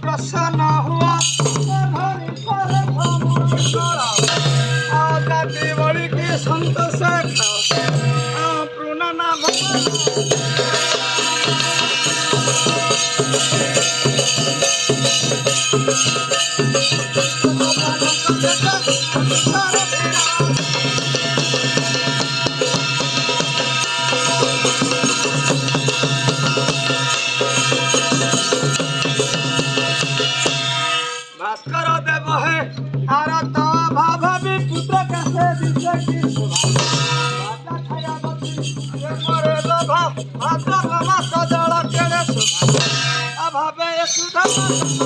प्रसन्न हुआ दिवाली के संतोष पूर्ण नाम भास्कर देव है आर तो भाभी पुत्र कैसे दिशा की राजा छाया बत्ती मरे भाद्र मास जल केड़े भावे सुधा